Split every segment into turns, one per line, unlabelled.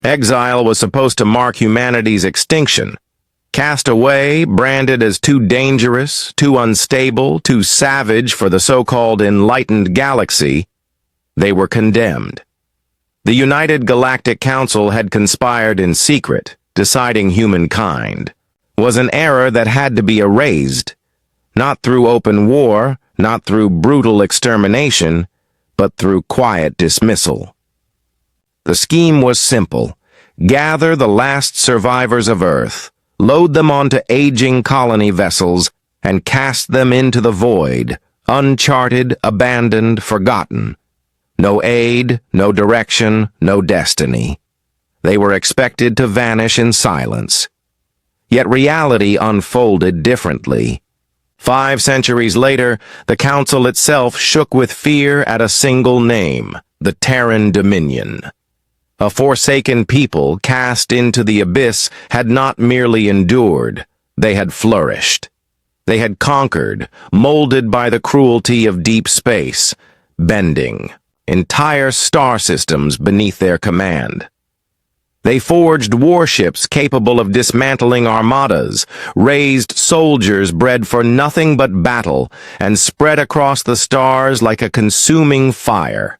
Exile was supposed to mark humanity's extinction. Cast away, branded as too dangerous, too unstable, too savage for the so-called enlightened galaxy, they were condemned. The United Galactic Council had conspired in secret, deciding humankind was an error that had to be erased, not through open war, not through brutal extermination, but through quiet dismissal. The scheme was simple. Gather the last survivors of Earth, load them onto aging colony vessels, and cast them into the void, uncharted, abandoned, forgotten. No aid, no direction, no destiny. They were expected to vanish in silence. Yet reality unfolded differently. 5 centuries later, the Council itself shook with fear at a single name, the Terran Dominion. A forsaken people cast into the abyss had not merely endured, they had flourished. They had conquered, molded by the cruelty of deep space, bending entire star systems beneath their command. They forged warships capable of dismantling armadas, raised soldiers bred for nothing but battle, and spread across the stars like a consuming fire.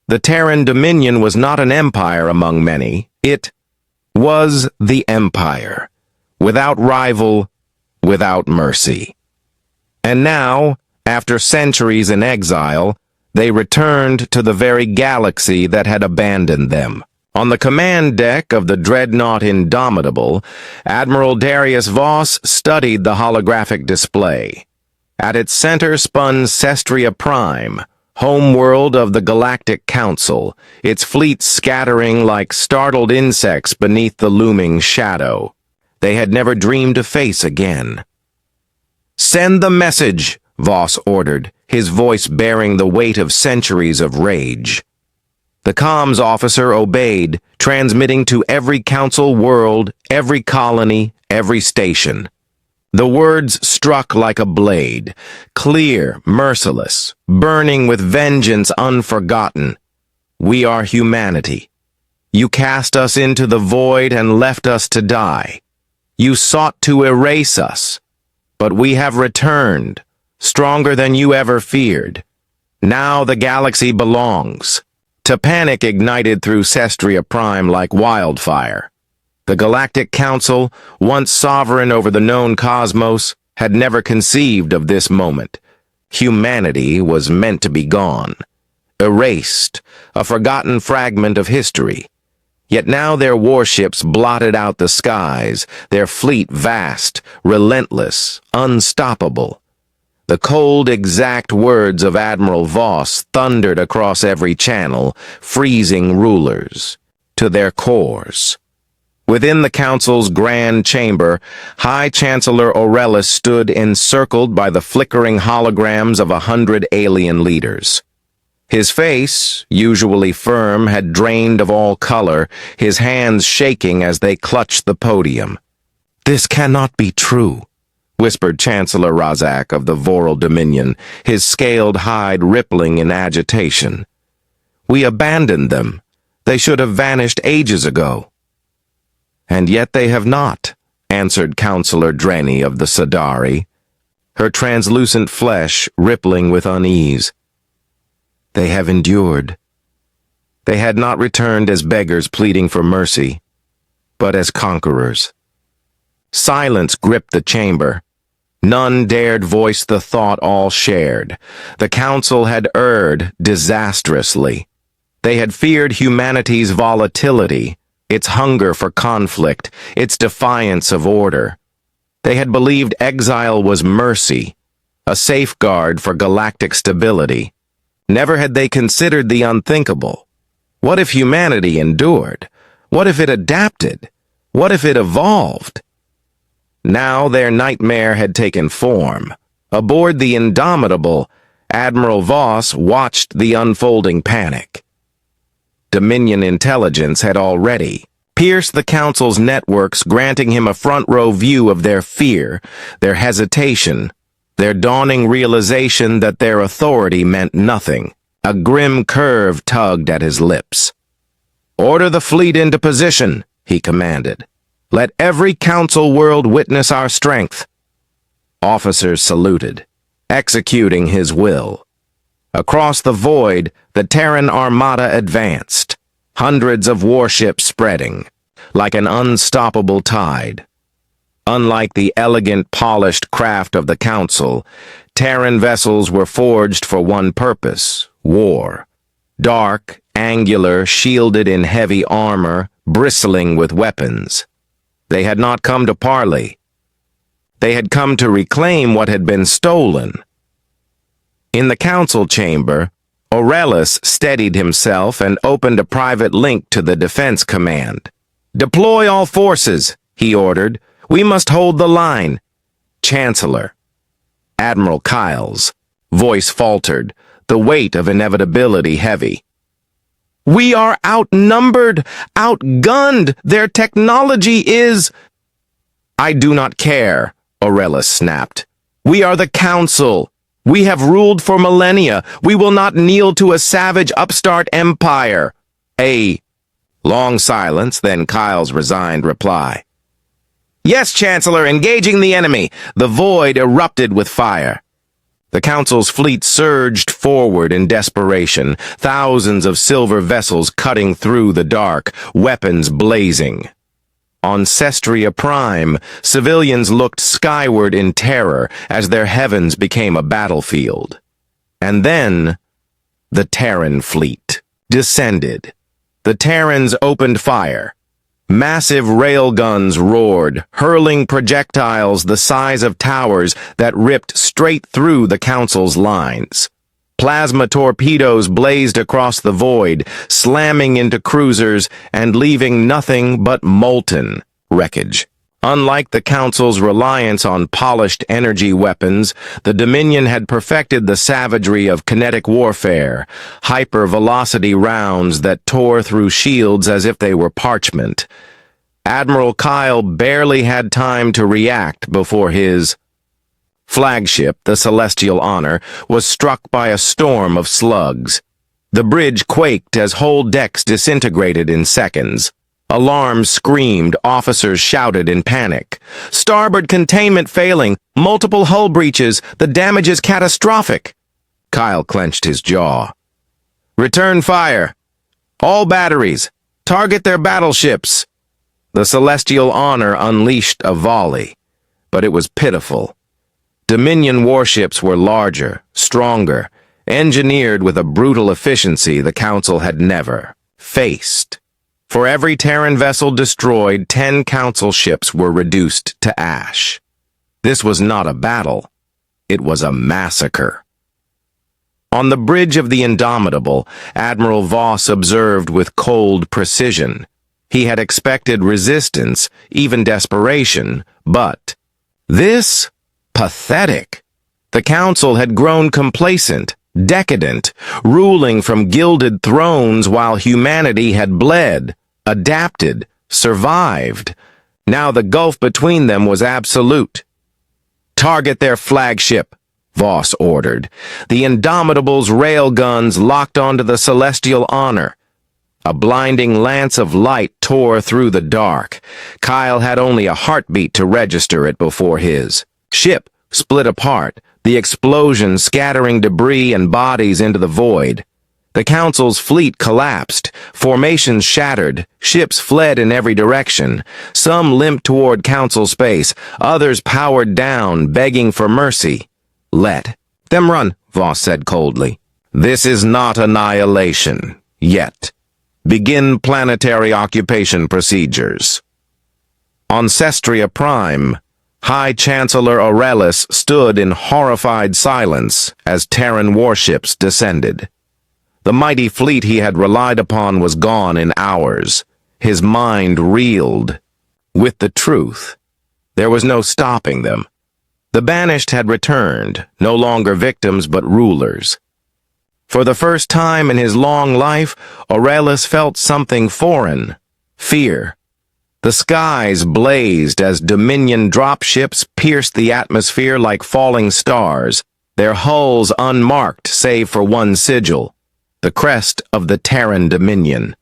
The Terran Dominion was not an empire among many. It was the Empire, without rival, without mercy. And now, after centuries in exile, they returned to the very galaxy that had abandoned them. On the command deck of the dreadnought Indomitable, Admiral Darius Voss studied the holographic display. At its center spun Cestria Prime, homeworld of the Galactic Council, its fleet scattering like startled insects beneath the looming shadow. They had never dreamed to face again. "Send the message," Voss ordered, his voice bearing the weight of centuries of rage. The comms officer obeyed, transmitting to every council world, every colony, every station. The words struck like a blade, clear, merciless, burning with vengeance unforgotten. "We are humanity. You cast us into the void and left us to die. You sought to erase us, but we have returned, stronger than you ever feared. Now the galaxy belongs." To panic ignited through Cestria Prime like wildfire. The Galactic Council, once sovereign over the known cosmos, had never conceived of this moment. Humanity was meant to be gone, erased, a forgotten fragment of history. Yet now their warships blotted out the skies, their fleet vast, relentless, unstoppable. The cold, exact words of Admiral Voss thundered across every channel, freezing rulers to their cores. Within the Council's grand chamber, High Chancellor Aurelius stood encircled by the flickering holograms of 100 alien leaders. His face, usually firm, had drained of all color, his hands shaking as they clutched the podium. "This cannot be true," whispered Chancellor Razak of the Voral Dominion, his scaled hide rippling in agitation. "We abandoned them. They should have vanished ages ago." "And yet they have not," answered Councillor Drenny of the Sadari, her translucent flesh rippling with unease. "They have endured. They had not returned as beggars pleading for mercy, but as conquerors." Silence gripped the chamber. None dared voice the thought all shared. The Council had erred disastrously. They had feared humanity's volatility, its hunger for conflict, its defiance of order. They had believed exile was mercy, a safeguard for galactic stability. Never had they considered the unthinkable. What if humanity endured? What if it adapted? What if it evolved? Now their nightmare had taken form. Aboard the Indomitable, Admiral Voss watched the unfolding panic. Dominion intelligence had already pierced the Council's networks, granting him a front-row view of their fear, their hesitation, their dawning realization that their authority meant nothing. A grim curve tugged at his lips. "Order the fleet into position," he commanded. "Let every council world witness our strength." Officers saluted, executing his will. Across the void, the Terran armada advanced, hundreds of warships spreading, like an unstoppable tide. Unlike the elegant, polished craft of the Council, Terran vessels were forged for one purpose: war. Dark, angular, shielded in heavy armor, bristling with weapons. They had not come to parley. They had come to reclaim what had been stolen. In the council chamber, Aurelius steadied himself and opened a private link to the defense command. "Deploy all forces," he ordered. "We must hold the line." Chancellor. Admiral Kyle's voice faltered, the weight of inevitability heavy. "We are outnumbered, outgunned. Their technology is—" "I do not care," Aurelius snapped. "We are the Council. We have ruled for millennia. We will not kneel to a savage upstart empire." A long silence, then Kyle's resigned reply. "Yes, Chancellor, engaging the enemy." The void erupted with fire. The Council's fleet surged forward in desperation, thousands of silver vessels cutting through the dark, weapons blazing. On Cestria Prime, civilians looked skyward in terror as their heavens became a battlefield. And then, the Terran fleet descended. The Terrans opened fire. Massive railguns roared, hurling projectiles the size of towers that ripped straight through the Council's lines. Plasma torpedoes blazed across the void, slamming into cruisers and leaving nothing but molten wreckage. Unlike the Council's reliance on polished energy weapons, the Dominion had perfected the savagery of kinetic warfare, hyper-velocity rounds that tore through shields as if they were parchment. Admiral Kyle barely had time to react before his flagship, the Celestial Honor, was struck by a storm of slugs. The bridge quaked as whole decks disintegrated in seconds. Alarms screamed, officers shouted in panic. "Starboard containment failing, multiple hull breaches, the damage is catastrophic." Kyle clenched his jaw. "Return fire. All batteries. Target their battleships." The Celestial Honor unleashed a volley, but it was pitiful. Dominion warships were larger, stronger, engineered with a brutal efficiency the Council had never faced. For every Terran vessel destroyed, 10 Council ships were reduced to ash. This was not a battle. It was a massacre. On the bridge of the Indomitable, Admiral Voss observed with cold precision. He had expected resistance, even desperation, but this... pathetic. The Council had grown complacent, decadent, ruling from gilded thrones while humanity had bled, adapted, survived. Now the gulf between them was absolute. "Target their flagship," Voss ordered. The Indomitable's railguns locked onto the Celestial Honor. A blinding lance of light tore through the dark. Kyle had only a heartbeat to register it before his ship split apart, the explosion scattering debris and bodies into the void. The Council's fleet collapsed, formations shattered, ships fled in every direction. Some limped toward Council space, others powered down, begging for mercy. "Let them run," Voss said coldly. "This is not annihilation, yet. Begin planetary occupation procedures." On Cestria Prime, High Chancellor Aurelius stood in horrified silence as Terran warships descended. The mighty fleet he had relied upon was gone in hours. His mind reeled with the truth. There was no stopping them. The banished had returned, no longer victims but rulers. For the first time in his long life, Aurelius felt something foreign: fear. The skies blazed as Dominion dropships pierced the atmosphere like falling stars, their hulls unmarked save for one sigil, the crest of the Terran Dominion.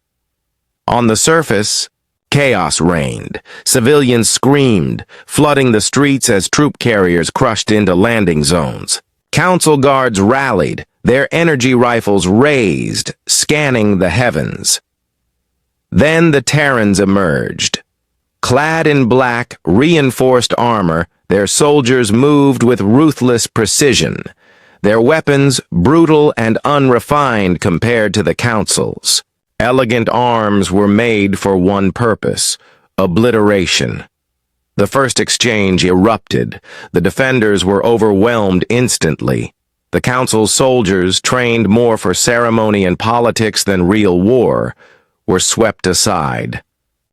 On the surface, chaos reigned. Civilians screamed, flooding the streets as troop carriers crushed into landing zones. Council guards rallied, their energy rifles raised, scanning the heavens. Then the Terrans emerged. Clad in black, reinforced armor, their soldiers moved with ruthless precision. Their weapons brutal and unrefined compared to the Council's. Elegant arms were made for one purpose: obliteration. The first exchange erupted. The defenders were overwhelmed instantly. The Council's soldiers, trained more for ceremony and politics than real war, were swept aside.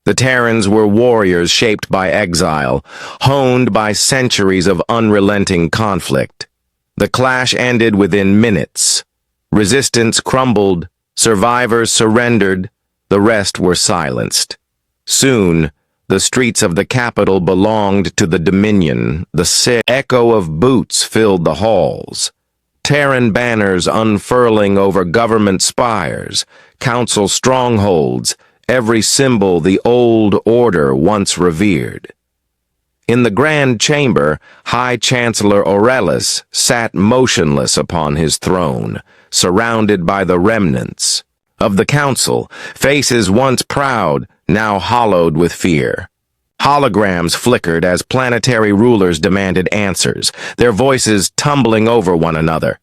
The Terrans were warriors shaped by exile, honed by centuries of unrelenting conflict. The clash ended within minutes. Resistance crumbled, survivors surrendered, the rest were silenced. Soon, the streets of the capital belonged to the Dominion. The echo of boots filled the halls. Terran banners unfurling over government spires, council strongholds, every symbol the old order once revered. In the Grand Chamber, High Chancellor Aurelius sat motionless upon his throne, surrounded by the remnants of the council, faces once proud, now hollowed with fear. Holograms flickered as planetary rulers demanded answers, their voices tumbling over one another.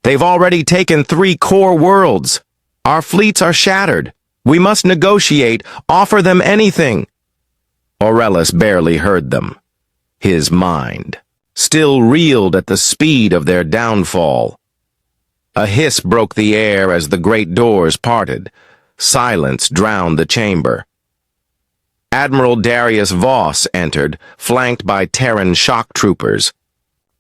"They've already taken 3 core worlds. Our fleets are shattered. We must negotiate, offer them anything." Aurelius barely heard them. His mind still reeled at the speed of their downfall. A hiss broke the air as the great doors parted. Silence drowned the chamber. Admiral Darius Voss entered, flanked by Terran shock troopers.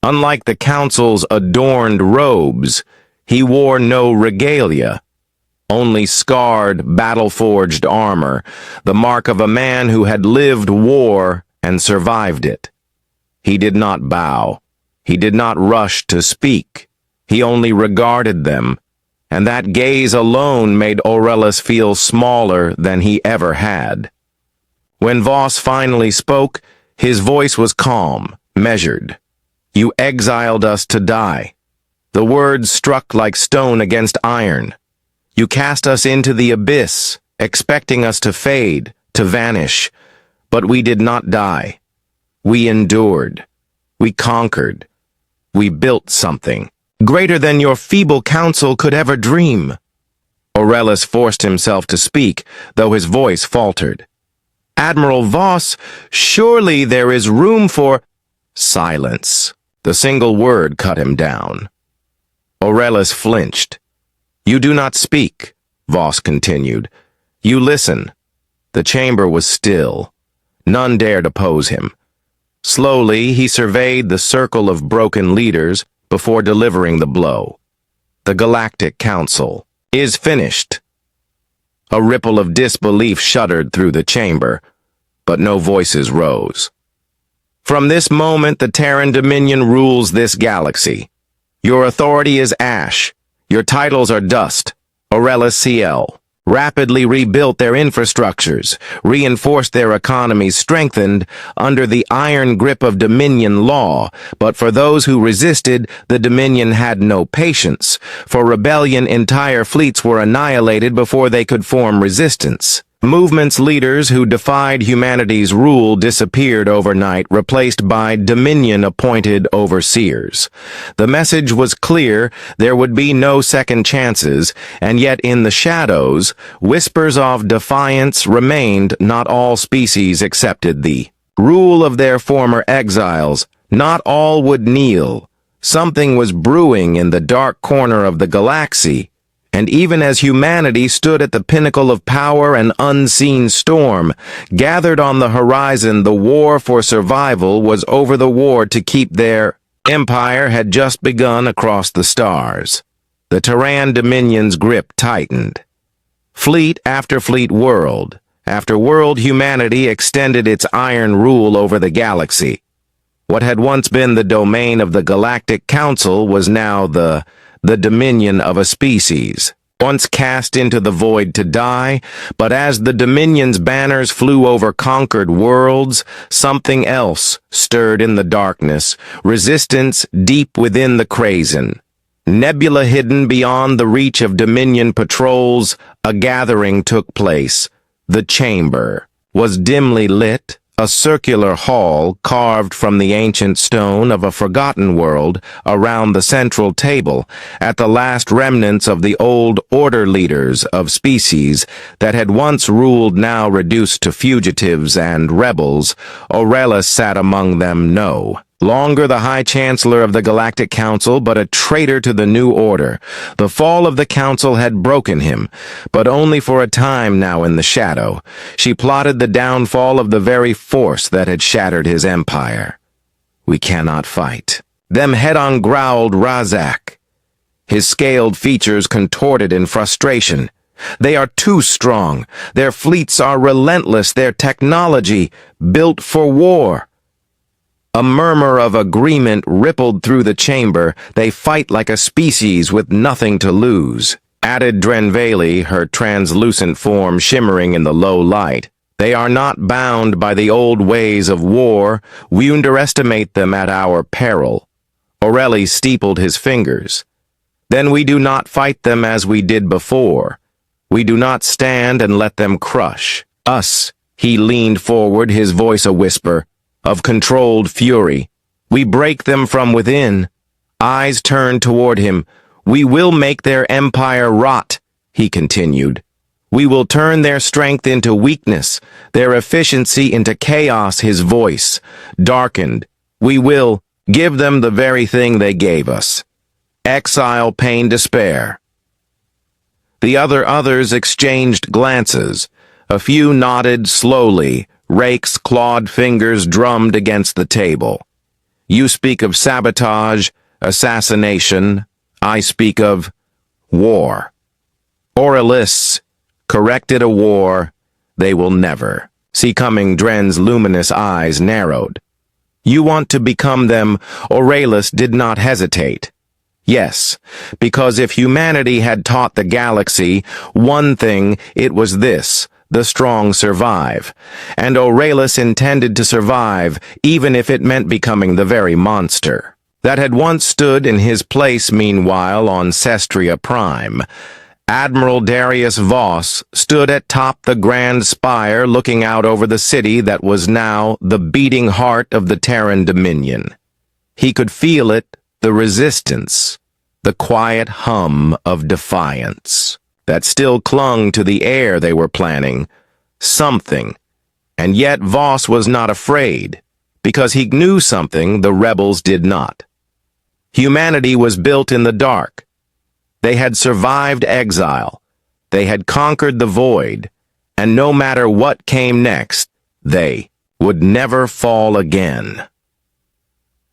Unlike the Council's adorned robes, he wore no regalia, only scarred, battle-forged armor, the mark of a man who had lived war and survived it. He did not bow. He did not rush to speak. He only regarded them, and that gaze alone made Aurelius feel smaller than he ever had. When Voss finally spoke, his voice was calm, measured. "You exiled us to die." The words struck like stone against iron. "You cast us into the abyss, expecting us to fade, to vanish. But we did not die. We endured. We conquered. We built something greater than your feeble council could ever dream." Aurelius forced himself to speak, though his voice faltered. "Admiral Voss, surely there is room for—" Silence. The single word cut him down. Aurelius flinched. "You do not speak," Voss continued. "You listen." The chamber was still. None dared oppose him. Slowly, he surveyed the circle of broken leaders before delivering the blow. "The Galactic Council is finished." A ripple of disbelief shuddered through the chamber, but no voices rose. "From this moment, the Terran Dominion rules this galaxy. Your authority is ash. Your titles are dust." Aurelius CL rapidly rebuilt their infrastructures, reinforced their economies, strengthened under the iron grip of Dominion law. But for those who resisted, the Dominion had no patience. For rebellion, entire fleets were annihilated before they could form resistance. Movement's leaders who defied humanity's rule disappeared overnight, replaced by Dominion-appointed overseers. The message was clear: there would be no second chances, and yet in the shadows, whispers of defiance remained. Not all species accepted the rule of their former exiles. Not all would kneel. Something was brewing in the dark corner of the galaxy. And even as humanity stood at the pinnacle of power, an unseen storm gathered on the horizon. The war for survival was over the war to keep their empire had just begun across the stars. The Terran Dominion's grip tightened. Fleet after fleet, world after world, humanity extended its iron rule over the galaxy. What had once been the domain of the Galactic Council was now the dominion of a species. once cast into the void to die, but as the Dominion's banners flew over conquered worlds, something else stirred in the darkness, resistance deep within the Krazen. Nebula hidden beyond the reach of Dominion patrols, a gathering took place. The chamber was dimly lit, a circular hall carved from the ancient stone of a forgotten world around the central table, at the last remnants of the old order leaders of species that had once ruled, now reduced to fugitives and rebels. Aurelius sat among them, no longer the High Chancellor of the Galactic Council, but a traitor to the new order. The fall of the Council had broken him, but only for a time now in the shadow. She plotted the downfall of the very force that had shattered his empire. "We cannot fight." Them head-on growled Razak, his scaled features contorted in frustration. "They are too strong. Their fleets are relentless, their technology built for war." A murmur of agreement rippled through the chamber. "They fight like a species with nothing to lose," added Drenvali, her translucent form shimmering in the low light. "They are not bound by the old ways of war. We underestimate them at our peril." Aureli steepled his fingers. "Then we do not fight them as we did before. We do not stand and let them crush us." He leaned forward, his voice a whisper of controlled fury. "We break them from within." Eyes turned toward him. "We will make their empire rot," he continued. "We will turn their strength into weakness, their efficiency into chaos." His voice darkened. "We will give them the very thing they gave us: exile, pain, despair." The others exchanged glances. A few nodded slowly. Rake's clawed fingers drummed against the table. "You speak of sabotage, assassination. I speak of war." Aurelius corrected a war they will never see coming. Dren's luminous eyes narrowed. "You want to become them?" Aurelius did not hesitate. "Yes, because if humanity had taught the galaxy one thing, it was this: the strong survive. And Aurelius intended to survive, even if it meant becoming the very monster that had once stood in his place. Meanwhile, on Cestria Prime, Admiral Darius Voss stood atop the grand spire, looking out over the city that was now the beating heart of the Terran Dominion. He could feel it, the resistance, the quiet hum of defiance that still clung to the air they were planning. Something. And yet Voss was not afraid, because he knew something the rebels did not. Humanity was built in the dark. They had survived exile. They had conquered the void. And no matter what came next, they would never fall again.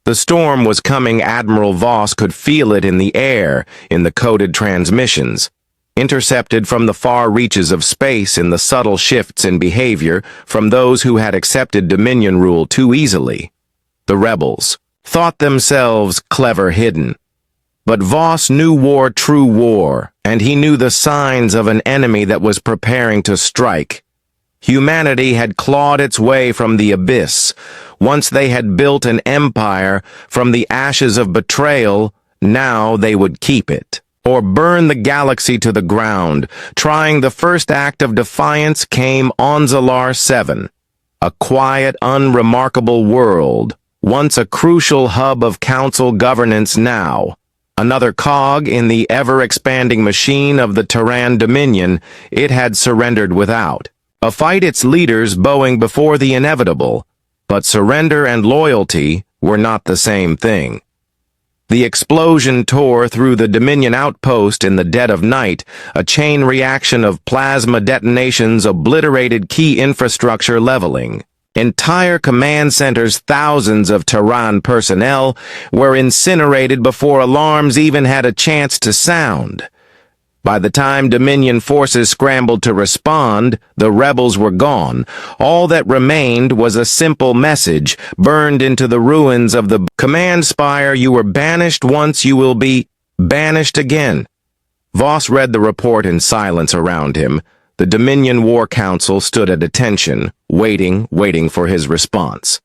The storm was coming. Admiral Voss could feel it in the air, in the coded transmissions, intercepted from the far reaches of space, in the subtle shifts in behavior from those who had accepted Dominion rule too easily. The rebels thought themselves clever hidden. But Voss knew war, true war, and he knew the signs of an enemy that was preparing to strike. Humanity had clawed its way from the abyss. Once they had built an empire from the ashes of betrayal, now they would keep it, or burn the galaxy to the ground. Trying the first act of defiance came Onzalar 7, a quiet, unremarkable world, once a crucial hub of council governance, now another cog in the ever-expanding machine of the Terran Dominion. It had surrendered without a fight, its leaders bowing before the inevitable. But surrender and loyalty were not the same thing. The explosion tore through the Dominion outpost in the dead of night. A chain reaction of plasma detonations obliterated key infrastructure, leveling entire command centers. Thousands of Terran personnel were incinerated before alarms even had a chance to sound. By the time Dominion forces scrambled to respond, the rebels were gone. All that remained was a simple message burned into the ruins of the command spire: you were banished once, you will be banished again. Voss read the report in silence around him. The Dominion War Council stood at attention, waiting for his response.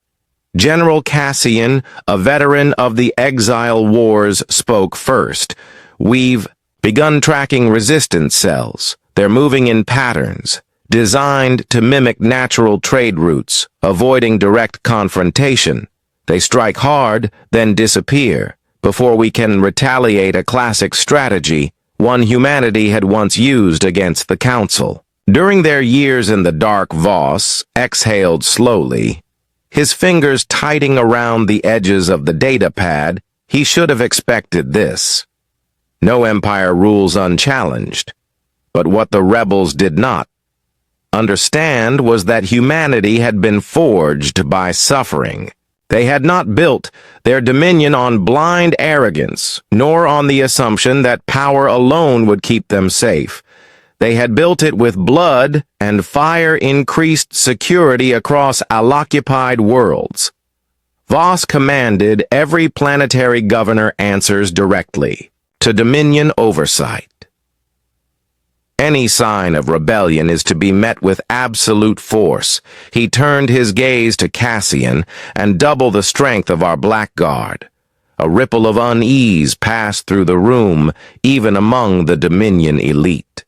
General Cassian, a veteran of the Exile Wars, spoke first. "We've begun tracking resistance cells. They're moving in patterns, designed to mimic natural trade routes, avoiding direct confrontation. They strike hard, then disappear, before we can retaliate, a classic strategy, one humanity had once used against the Council." During their years in the dark, Voss exhaled slowly, his fingers tightening around the edges of the data pad. He should have expected this. No empire rules unchallenged. But what the rebels did not understand was that humanity had been forged by suffering. They had not built their dominion on blind arrogance, nor on the assumption that power alone would keep them safe. They had built it with blood and fire, increased security across unoccupied worlds. Voss commanded every planetary governor answers directly to Dominion oversight. Any sign of rebellion is to be met with absolute force. He turned his gaze to Cassian, and double the strength of our blackguard. A ripple of unease passed through the room, even among the Dominion elite.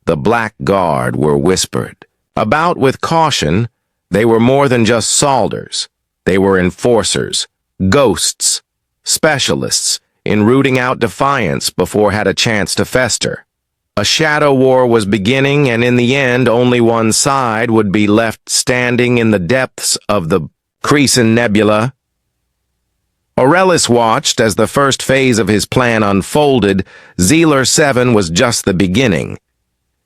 The Black Guard were whispered about with caution. They were more than just soldiers. They were enforcers, ghosts, specialists in rooting out defiance before it had a chance to fester. A shadow war was beginning, and in the end, only one side would be left standing in the depths of the Cretan Nebula. Aurelius watched as the first phase of his plan unfolded. Zealer 7 was just the beginning.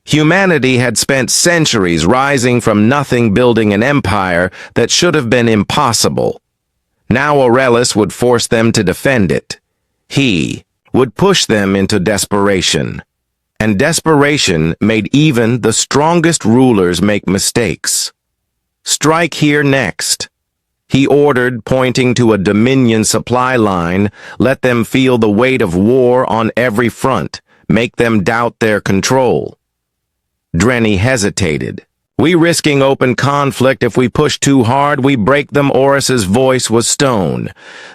Humanity had spent centuries rising from nothing, building an empire that should have been impossible. Now Aurelius would force them to defend it. He would push them into desperation. And desperation made even the strongest rulers make mistakes. "Strike here next," he ordered, pointing to a Dominion supply line. "Let them feel the weight of war on every front. Make them doubt their control." Drenny hesitated. "We risking open conflict. If we push too hard, we break them." Orus's voice was stone.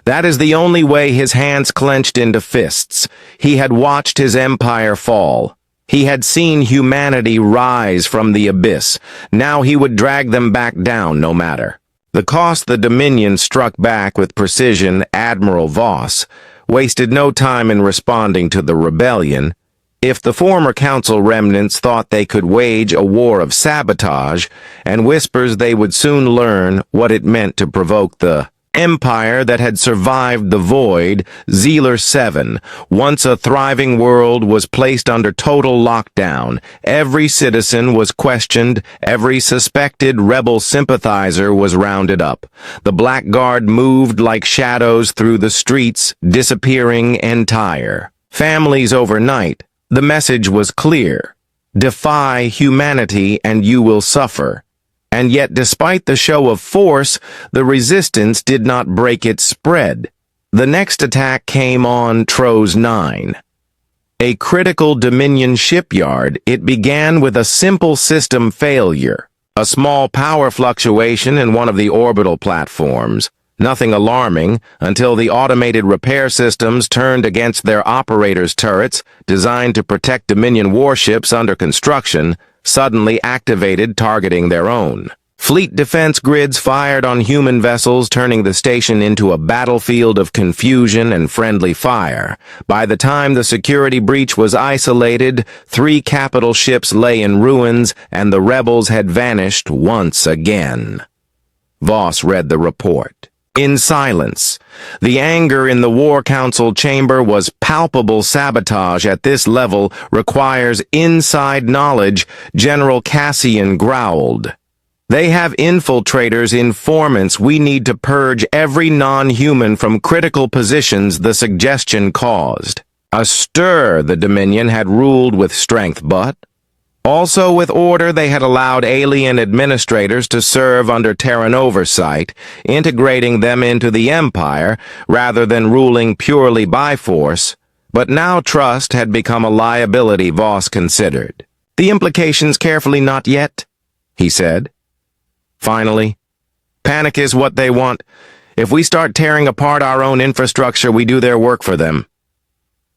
That is the only way. His hands clenched into fists. He had watched his empire fall. He had seen humanity rise from the abyss. Now he would drag them back down, no matter the cost. The Dominion struck back with precision. Admiral Voss wasted no time in responding to the rebellion. If the former Council remnants thought they could wage a war of sabotage and whispers, they would soon learn what it meant to provoke the empire that had survived the void. Zealer 7, once a thriving world, was placed under total lockdown. Every citizen was questioned. Every suspected rebel sympathizer was rounded up. The Black Guard moved like shadows through the streets, disappearing entire families overnight. The message was clear: defy humanity and you will suffer. And yet, despite the show of force, the resistance did not break its spread. The next attack came on Tros 9, a critical Dominion shipyard. It began with a simple system failure, a small power fluctuation in one of the orbital platforms. Nothing alarming until the automated repair systems turned against their operators' turrets, designed to protect Dominion warships under construction, suddenly activated, targeting their own. Fleet defense grids fired on human vessels, turning the station into a battlefield of confusion and friendly fire. By the time the security breach was isolated, 3 capital ships lay in ruins, and the rebels had vanished once again. Voss read the report in silence. The anger in the War Council chamber was palpable. Sabotage at this level requires inside knowledge. General Cassian growled. "They have infiltrators, informants. We need to purge every non-human from critical positions." The suggestion caused a stir. The Dominion had ruled with strength, but also with order. They had allowed alien administrators to serve under Terran oversight, integrating them into the Empire rather than ruling purely by force. But now trust had become a liability Voss considered. "The implications carefully, not yet," he said. Finally, "Panic is what they want. If we start tearing apart our own infrastructure, we do their work for them."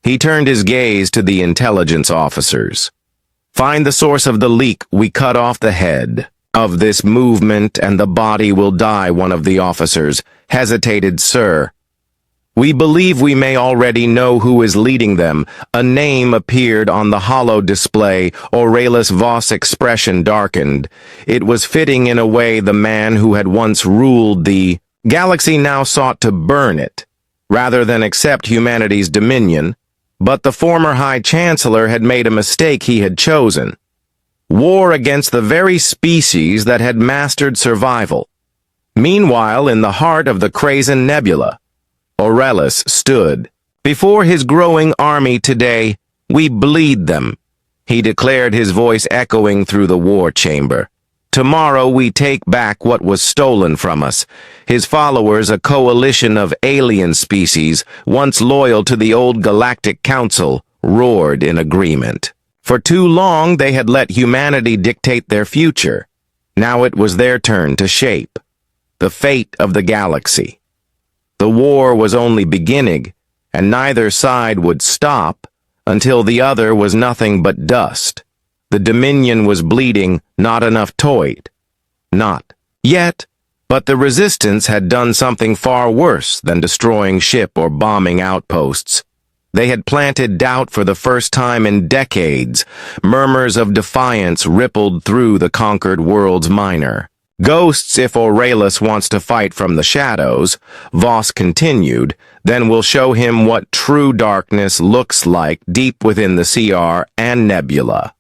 He turned his gaze to the intelligence officers. "Find the source of the leak. We cut off the head of this movement and the body will die," one of the officers hesitated. "Sir, we believe we may already know who is leading them." A name appeared on the hollow display. Aurelius Voss' expression darkened. It was fitting in a way. The man who had once ruled the galaxy now sought to burn it, rather than accept humanity's dominion. But the former High Chancellor had made a mistake. He had chosen war against the very species that had mastered survival. Meanwhile, in the heart of the Krazen Nebula, Aurelius stood. "Before his growing army today, we bleed them," he declared, his voice echoing through the war chamber. "Tomorrow we take back what was stolen from us." His followers, a coalition of alien species, once loyal to the old Galactic Council, roared in agreement. For too long they had let humanity dictate their future. Now it was their turn to shape the fate of the galaxy. The war was only beginning, and neither side would stop until the other was nothing but dust. The Dominion was bleeding, not enough toyed. Not yet, but the Resistance had done something far worse than destroying ship or bombing outposts. They had planted doubt for the first time in decades. Murmurs of defiance rippled through the conquered world's minor. "Ghosts, if Aurelius wants to fight from the shadows," Voss continued, "then we'll show him what true darkness looks like deep within the CR and Nebula."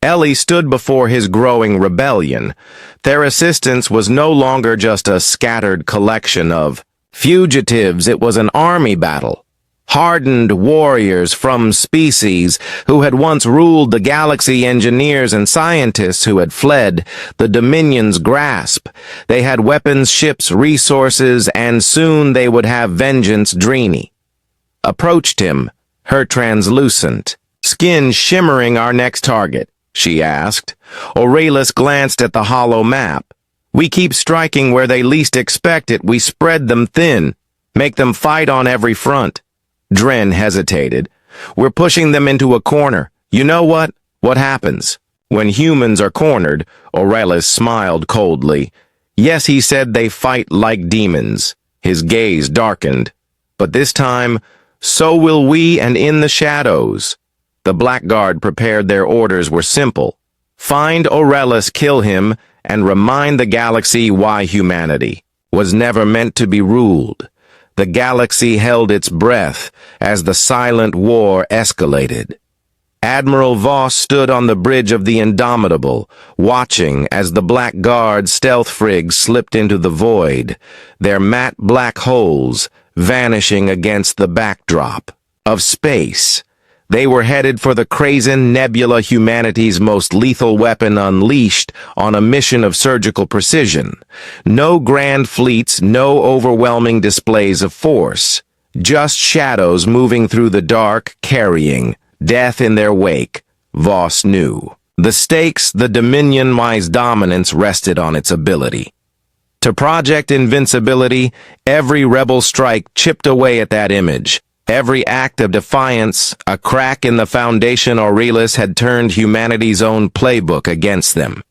Ellie stood before his growing rebellion. Their assistance was no longer just a scattered collection of fugitives. It was an army battle. Hardened warriors from species who had once ruled the galaxy, engineers and scientists who had fled the Dominion's grasp. They had weapons, ships, resources, and soon they would have vengeance. Dreeny approached him, her translucent skin shimmering. "Our next target?" she asked. Aurelius glanced at the hollow map. "We keep striking where they least expect it. We spread them thin, make them fight on every front." Dren hesitated. "We're pushing them into a corner. You know what? What happens when humans are cornered?" Aurelius smiled coldly. "Yes," he said, "they fight like demons." His gaze darkened. "But this time, so will we, and in the shadows." The Blackguard prepared. Their orders were simple. Find Aurelius, kill him, and remind the galaxy why humanity was never meant to be ruled. The galaxy held its breath as the silent war escalated. Admiral Voss stood on the bridge of the Indomitable, watching as the Blackguard stealth frigs slipped into the void, their matte black holes vanishing against the backdrop of space. They were headed for the Krazen Nebula, humanity's most lethal weapon, unleashed on a mission of surgical precision. No grand fleets, no overwhelming displays of force. Just shadows moving through the dark, carrying death in their wake. Voss knew the stakes. The Dominion-wise dominance rested on its ability to project invincibility. Every rebel strike chipped away at that image. Every act of defiance, a crack in the foundation. Aurelius had turned humanity's own playbook against them.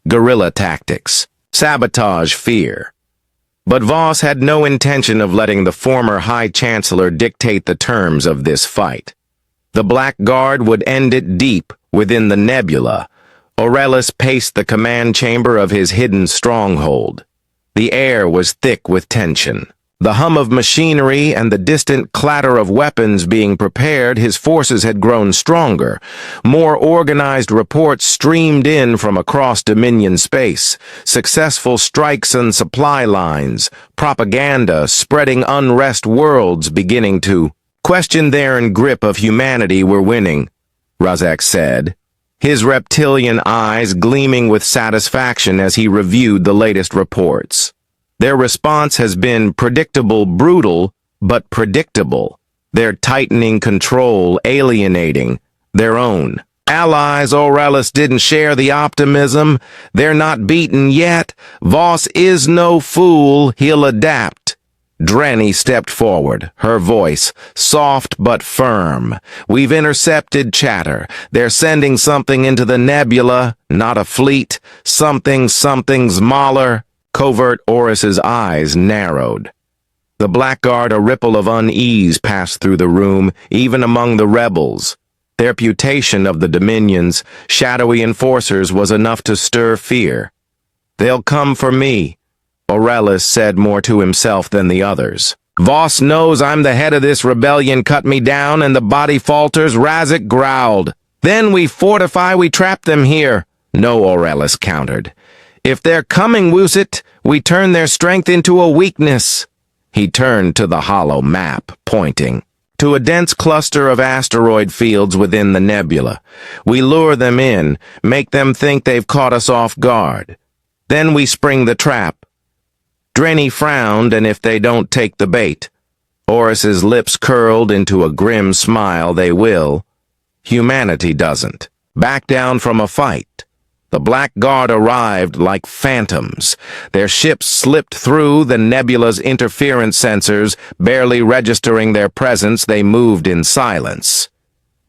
Guerrilla tactics, sabotage, fear. But Voss had no intention of letting the former High Chancellor dictate the terms of this fight. The Blackguard would end it deep within the Nebula. Aurelius paced the command chamber of his hidden stronghold. The air was thick with tension. The hum of machinery and the distant clatter of weapons being prepared. His forces had grown stronger. More organized reports streamed in from across Dominion space. Successful strikes and supply lines. Propaganda spreading unrest. Worlds beginning to question their grip of humanity. "We're winning," Razak said, his reptilian eyes gleaming with satisfaction as he reviewed the latest reports. "Their response has been predictable, brutal, but predictable. their tightening control alienating their own. Allies Aurelis didn't share the optimism. They're not beaten yet. Voss is no fool. He'll adapt. Drenny stepped forward, her voice soft but firm. We've intercepted chatter. They're sending something into the nebula, not a fleet. Something's Mahler. Covert Oris's eyes narrowed. The Blackguard, a ripple of unease passed through the room, even among the rebels. Their reputation of the Dominion's shadowy enforcers was enough to stir fear. They'll come for me, Aurelis said more to himself than the others. Voss knows I'm the head of this rebellion, cut me down, and the body falters, Razak growled. Then we fortify, we trap them here. No, Aurelis countered. If they're coming, Wusit, we turn their strength into a weakness. He turned to the hollow map, pointing to a dense cluster of asteroid fields within the nebula. We lure them in, make them think they've caught us off guard. Then we spring the trap. Drenny frowned, and if they don't take the bait, Oris's lips curled into a grim smile, they will. Humanity doesn't. Back down from a fight. The Blackguard arrived like phantoms. Their ships slipped through the nebula's interference sensors, barely registering their presence. They moved in silence.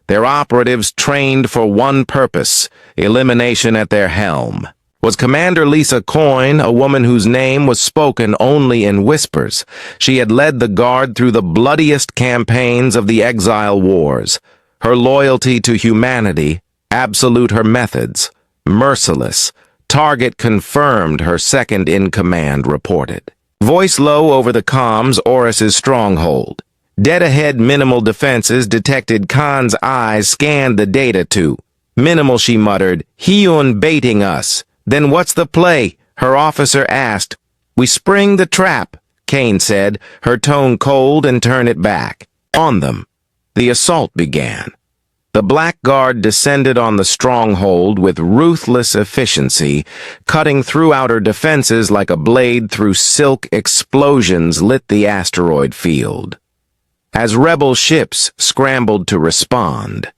Their operatives trained for one purpose, elimination at their helm. Was Commander Lisa Coyne, a woman whose name was spoken only in whispers. She had led the Guard through the bloodiest campaigns of the Exile Wars. Her loyalty to humanity, absolute her methods. Merciless. Target confirmed, her second-in-command reported. Voice low over the comms, Oris's stronghold. Dead ahead minimal defenses detected. Khan's eyes scanned the data too. Minimal, she muttered. Hyun baiting us. Then what's the play? Her officer asked. We spring the trap, Kane said, her tone cold, and turn it back. On them. The assault began. The Blackguard descended on the stronghold with ruthless efficiency, cutting through outer defenses like a blade through silk. Explosions lit the asteroid field. As rebel ships scrambled to respond,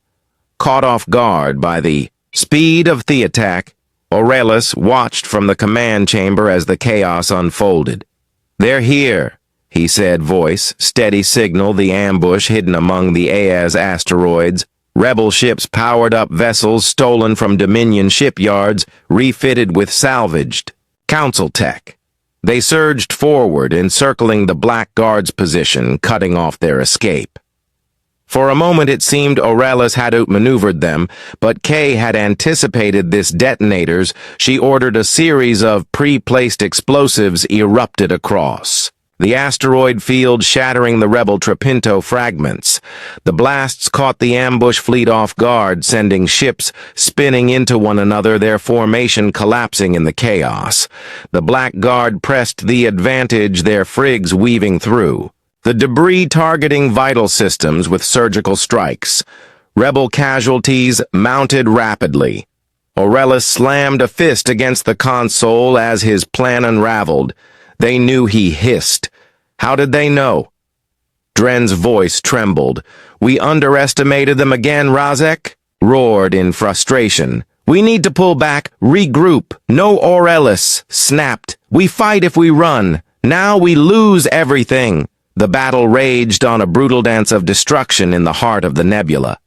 caught off guard by the speed of the attack, Aurelis watched from the command chamber as the chaos unfolded. They're here, he said, voice, steady signal, the ambush hidden among the Aaz asteroids. Rebel ships powered up vessels stolen from Dominion shipyards, refitted with salvaged Council tech. They surged forward, encircling the Blackguard's position, cutting off their escape. For a moment it seemed Aurelis had outmaneuvered them, but Kay had anticipated this detonators. She ordered a series of pre-placed explosives erupted across the asteroid field, shattering the rebel Trapinto fragments. The blasts caught the ambush fleet off guard, sending ships spinning into one another, their formation collapsing in the chaos. The Blackguard pressed the advantage, their frigs weaving through the debris, targeting vital systems with surgical strikes. Rebel casualties mounted rapidly. Aurelis slammed a fist against the console as his plan unraveled. They knew, he hissed. How did they know? Dren's voice trembled. We underestimated them again, Razak roared in frustration. We need to pull back, regroup. No, Aurelis snapped. We fight if we run. Now we lose everything. The battle raged on, a brutal dance of destruction in the heart of the nebula.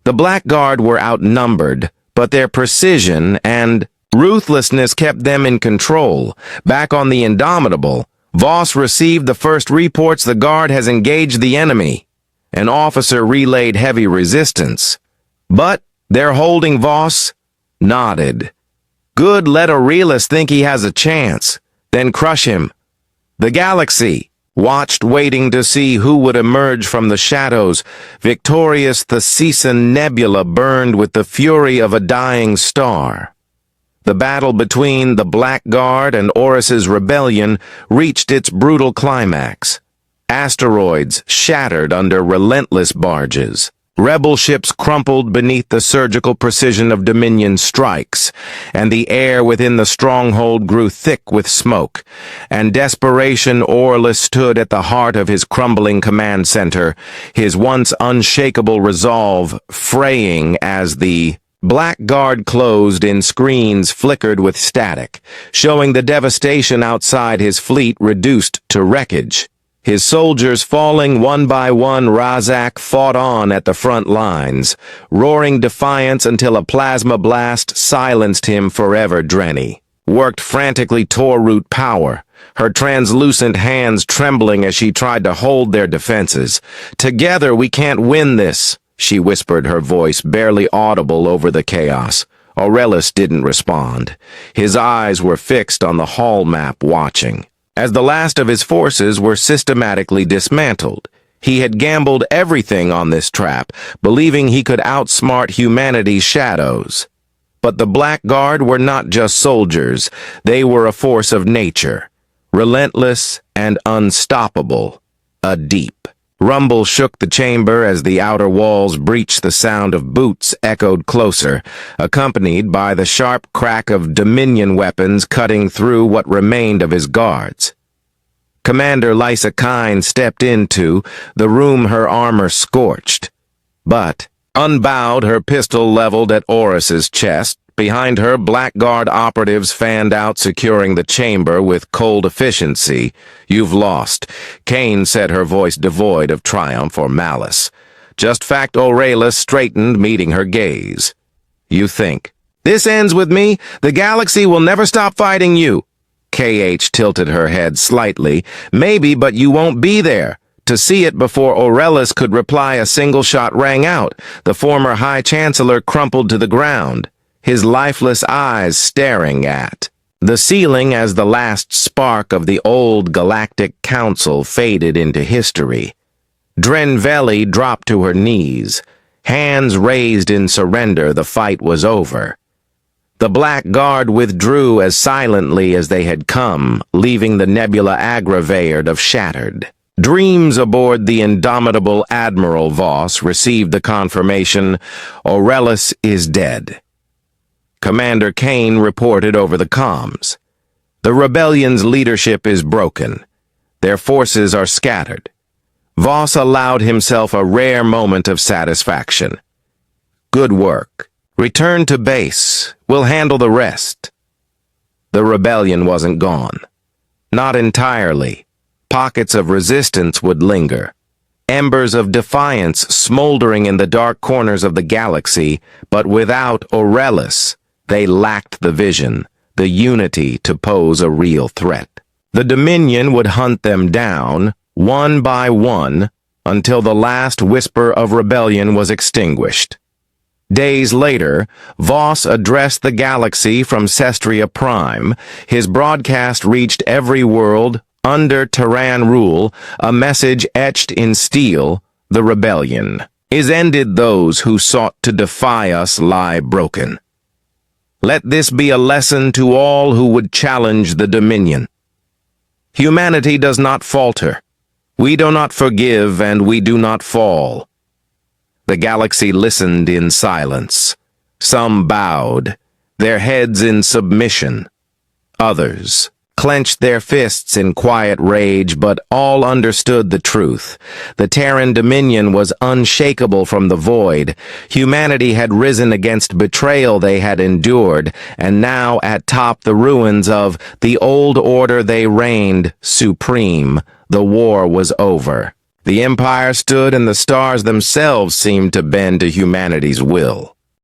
The Blackguard were outnumbered, but their precision and ruthlessness kept them in control. Back on the Indomitable, Voss received the first reports. The Guard has engaged the enemy. An officer relayed heavy resistance. But they're holding. Voss nodded. Good, let Aurelis think he has a chance. Then crush him. The galaxy watched, waiting to see who would emerge from the shadows. Victorious, the Season Nebula burned with the fury of a dying star. The battle between the Blackguard and Oris's rebellion reached its brutal climax. Asteroids shattered under relentless barges. Rebel ships crumpled beneath the surgical precision of Dominion strikes, and the air within the stronghold grew thick with smoke, and desperation Orla stood at the heart of his crumbling command center, his once unshakable resolve fraying as the Black Guard closed in screens flickered with static, showing the devastation outside his fleet reduced to wreckage. His soldiers falling one by one, Razak fought on at the front lines, roaring defiance until a plasma blast silenced him forever. Drenny worked frantically tore root power, her translucent hands trembling as she tried to hold their defenses. "Together we can't win this," she whispered, her voice barely audible over the chaos. Aurelius didn't respond. His eyes were fixed on the hall map, watching. As the last of his forces were systematically dismantled, he had gambled everything on this trap, believing he could outsmart humanity's shadows. But the Black Guard were not just soldiers, they were a force of nature, relentless and unstoppable. A deep rumble shook the chamber as the outer walls breached. The sound of boots echoed closer, accompanied by the sharp crack of Dominion weapons cutting through what remained of his guards. Commander Lysa Kine stepped into the room, her armor scorched, but unbowed, her pistol leveled at Orus's chest. Behind her, Black Guard operatives fanned out, securing the chamber with cold efficiency. "You've lost," Kane said, her voice devoid of triumph or malice. Just fact. Aurelius straightened, meeting her gaze. "You think this ends with me? The galaxy will never stop fighting you." KH tilted her head slightly. "Maybe, but you won't be there to see it." Before Aurelius could reply, a single shot rang out. The former High Chancellor crumpled to the ground, his lifeless eyes staring at the ceiling as the last spark of the old Galactic Council faded into history. Drenveli dropped to her knees, hands raised in surrender. The fight was over. The Black Guard withdrew as silently as they had come, leaving the nebula aggravated of shattered dreams. Aboard the indomitable Admiral Voss received the confirmation, "Aurelius is dead." Commander Kane reported over the comms. "The rebellion's leadership is broken. Their forces are scattered." Voss allowed himself a rare moment of satisfaction. "Good work. Return to base. We'll handle the rest." The rebellion wasn't gone. Not entirely. Pockets of resistance would linger. Embers of defiance smoldering in the dark corners of the galaxy, but without Aurelius, they lacked the vision, the unity to pose a real threat. The Dominion would hunt them down, one by one, until the last whisper of rebellion was extinguished. Days later, Voss addressed the galaxy from Cestria Prime. His broadcast reached every world under Terran rule, a message etched in steel: "The rebellion is ended. Those who sought to defy us lie broken. Let this be a lesson to all who would challenge the Dominion. Humanity does not falter. We do not forgive, and we do not fall." The galaxy listened in silence. Some bowed, their heads in submission. Others clenched their fists in quiet rage, but all understood the truth. The Terran Dominion was unshakable from the void. Humanity had risen against betrayal they had endured, and now atop the ruins of the old order they reigned supreme. The war was over. The Empire stood, and the stars themselves seemed to bend to humanity's will.